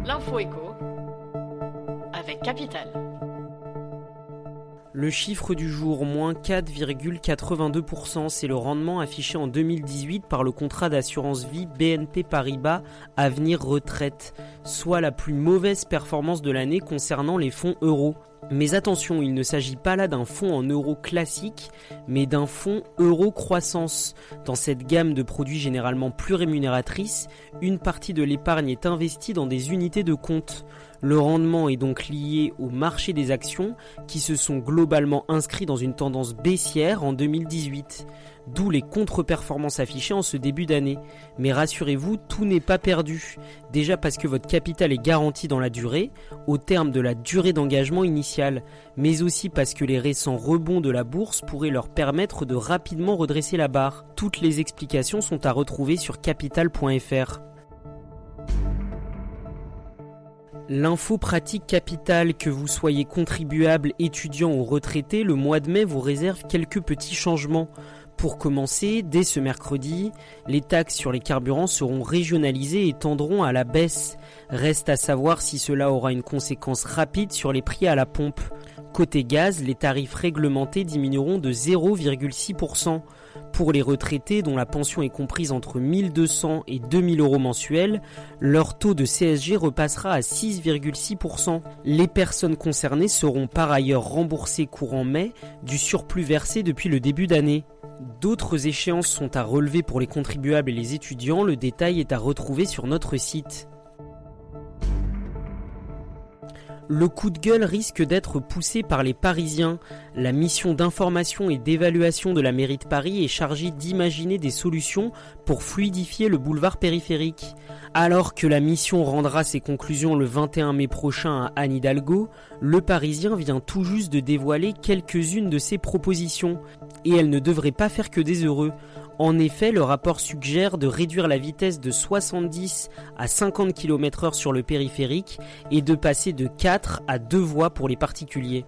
L'info éco avec Capital. Le chiffre du jour, moins 4,82%, c'est le rendement affiché en 2018 par le contrat d'assurance vie BNP Paribas Avenir Retraite, soit la plus mauvaise performance de l'année concernant les fonds euros. Mais attention, il ne s'agit pas là d'un fonds en euros classique, mais d'un fonds euro-croissance. Dans cette gamme de produits généralement plus rémunératrices, une partie de l'épargne est investie dans des unités de compte. Le rendement est donc lié au marché des actions qui se sont globalement inscrits dans une tendance baissière en 2018. D'où les contre-performances affichées en ce début d'année. Mais rassurez-vous, tout n'est pas perdu. Déjà parce que votre capital est garanti dans la durée, au terme de la durée d'engagement initiale, mais aussi parce que les récents rebonds de la bourse pourraient leur permettre de rapidement redresser la barre. Toutes les explications sont à retrouver sur capital.fr. L'info pratique Capital, que vous soyez contribuable, étudiant ou retraité, le mois de mai vous réserve quelques petits changements. Pour commencer, dès ce mercredi, les taxes sur les carburants seront régionalisées et tendront à la baisse. Reste à savoir si cela aura une conséquence rapide sur les prix à la pompe. Côté gaz, les tarifs réglementés diminueront de 0,6%. Pour les retraités dont la pension est comprise entre 1 200 et 2 000 euros mensuels, leur taux de CSG repassera à 6,6%. Les personnes concernées seront par ailleurs remboursées courant mai du surplus versé depuis le début d'année. D'autres échéances sont à relever pour les contribuables et les étudiants, le détail est à retrouver sur notre site. Le coup de gueule risque d'être poussé par les Parisiens. La mission d'information et d'évaluation de la mairie de Paris est chargée d'imaginer des solutions pour fluidifier le boulevard périphérique. Alors que la mission rendra ses conclusions le 21 mai prochain à Anne Hidalgo, le Parisien vient tout juste de dévoiler quelques-unes de ses propositions. Et elles ne devraient pas faire que des heureux. En effet, le rapport suggère de réduire la vitesse de 70 à 50 km/h sur le périphérique et de passer de 4 à 2 voies pour les particuliers.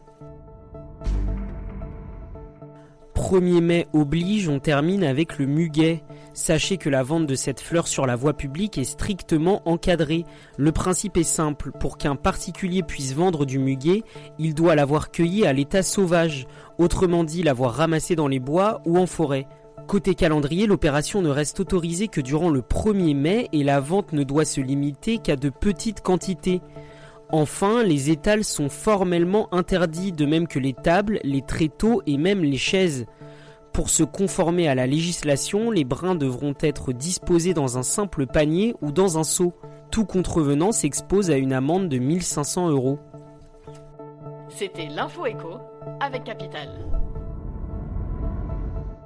1er mai oblige, on termine avec le muguet. Sachez que la vente de cette fleur sur la voie publique est strictement encadrée. Le principe est simple, pour qu'un particulier puisse vendre du muguet, il doit l'avoir cueilli à l'état sauvage, autrement dit l'avoir ramassé dans les bois ou en forêt. Côté calendrier, l'opération ne reste autorisée que durant le 1er mai et la vente ne doit se limiter qu'à de petites quantités. Enfin, les étals sont formellement interdits, de même que les tables, les tréteaux et même les chaises. Pour se conformer à la législation, les brins devront être disposés dans un simple panier ou dans un seau. Tout contrevenant s'expose à une amende de 1 500 €. C'était l'info éco avec Capital.